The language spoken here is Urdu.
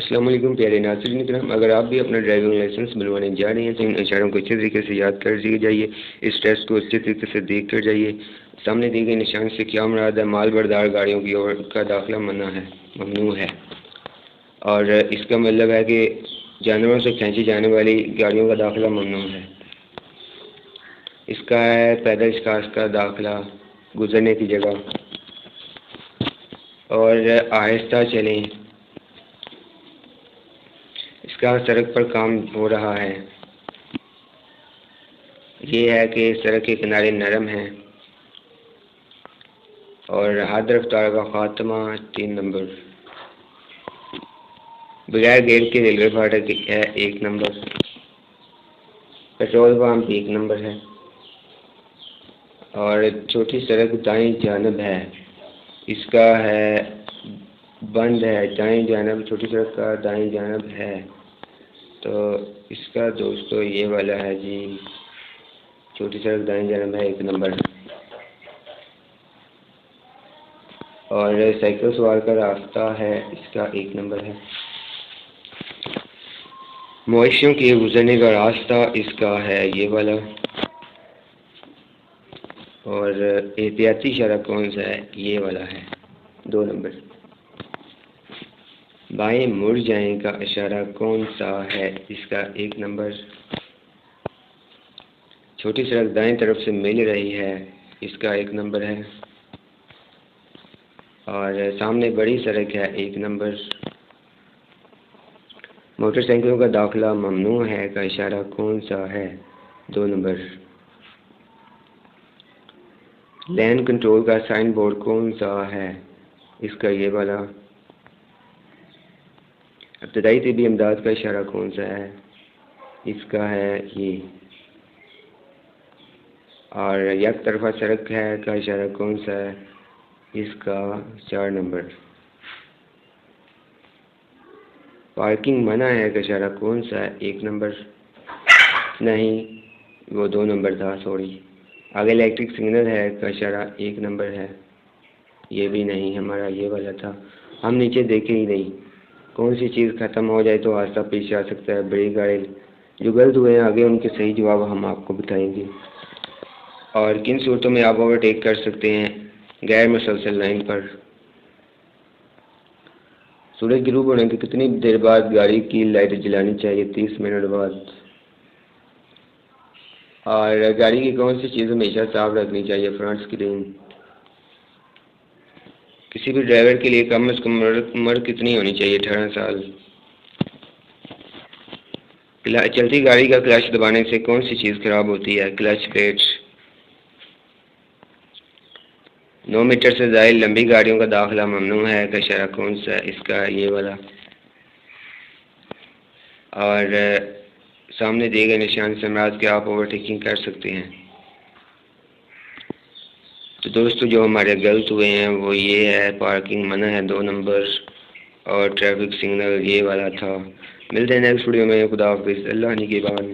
السلام علیکم پیارے ناظرین کرام، اگر آپ بھی اپنا ڈرائیونگ لائسنس بنوانے جا رہے ہیں تو ان اشاروں کو اچھے طریقے سے یاد کر جائیے، اس ٹیسٹ کو اچھے طریقے سے دیکھ کر جائیے۔ سامنے دیے گئے نشان سے کیا مراد ہے؟ مال بردار گاڑیوں کی اور کا داخلہ ممنوع ہے، اور اس کا مطلب ہے کہ جانوروں سے کھینچی جانے والی گاڑیوں کا داخلہ ممنوع ہے۔ اس کا ہے پیدل اشخاص کا داخلہ گزرنے کی جگہ، اور آہستہ چلیں۔ اس کا سڑک پر کام ہو رہا ہے، یہ ہے کہ سڑک کے کنارے نرم ہیں، اور حد رفتار کا خاتمہ 3 نمبر، بغیر گیٹ کے ریلوے فاٹک ہے 1 نمبر، پیٹرول پمپ 1 نمبر ہے، اور چھوٹی سڑک دائیں جانب ہے، اس کا ہے بند ہے دائیں جانب، چھوٹی سڑک کا دائیں جانب ہے، تو اس کا دوستو یہ والا ہے جی، چھوٹی سڑک دائیں جانب ہے 1 نمبر، اور سائیکل سوار کا راستہ ہے، اس کا 1 نمبر ہے، مویشیوں کے گزرنے کا راستہ اس کا ہے یہ والا، اور احتیاطی اشارہ کون سا ہے؟ یہ والا ہے 2 نمبر، بائیں مڑ جائیں کا اشارہ کون سا ہے؟ اس کا 1 نمبر، چھوٹی سڑک دائیں طرف سے مل رہی ہے، اس کا 1 نمبر ہے، اور سامنے بڑی سڑک ہے 1 نمبر، موٹر سائیکلوں کا داخلہ ممنوع ہے کا اشارہ کون سا ہے؟ 2 نمبر، لین کنٹرول کا سائن بورڈ کون سا ہے؟ اس کا یہ والا، ابتدائی طبی امداد کا اشارہ کون سا ہے؟ اس کا ہے یہ، اور یک طرفہ سڑک ہے کا اشارہ کون سا ہے؟ اس کا 4 نمبر، پارکنگ منع ہے کا اشارہ کون سا ہے؟ 1 نمبر، نہیں وہ 2 نمبر تھا، سوری، آگے الیکٹرک سگنل ہے کا اشارہ 1 نمبر ہے، یہ بھی نہیں، ہمارا یہ والا تھا، ہم نیچے دیکھے ہی نہیں، کون سی چیز ختم ہو جائے تو آہستہ پیچھے آ سکتا ہے، بڑی گاڑی جو غلط ہوئے ہیں آگے ان کے صحیح جواب ہم آپ کو بتائیں گے، اور کن صورتوں میں آپ اوورٹیک کر سکتے ہیں غیر مسلسل لائن پر۔ سورج غروب ہونے کی کتنی دیر بعد گاڑی کی لائٹ جلانی چاہیے؟ 30 منٹ بعد، اور گاڑی کی کون سی چیز ہمیشہ صاف رکھنی چاہیے؟ Front screen. کسی بھی ڈرائیور کے لیے کم از کم عمر کتنی ہونی چاہیے؟ 18 سال۔ چلتی گاڑی کا کلچ دبانے سے کون سی چیز خراب ہوتی ہے؟ Clutch plate. 9 میٹر سے زائد لمبی گاڑیوں کا داخلہ ممنوع ہے کا اشارہ کون سا ہے؟ اس کا یہ والا، اور سامنے دیے گئے نشان سے مراد کہ آپ اوورٹیکنگ کر سکتے ہیں۔ تو دوستو جو ہمارے غلط ہوئے ہیں وہ یہ ہے، پارکنگ منع ہے 2 نمبر، اور ٹریفک سگنل یہ والا تھا۔ ملتے ہیں نیکسٹ ویڈیو میں، خدا حافظ، اللہ نگہبان۔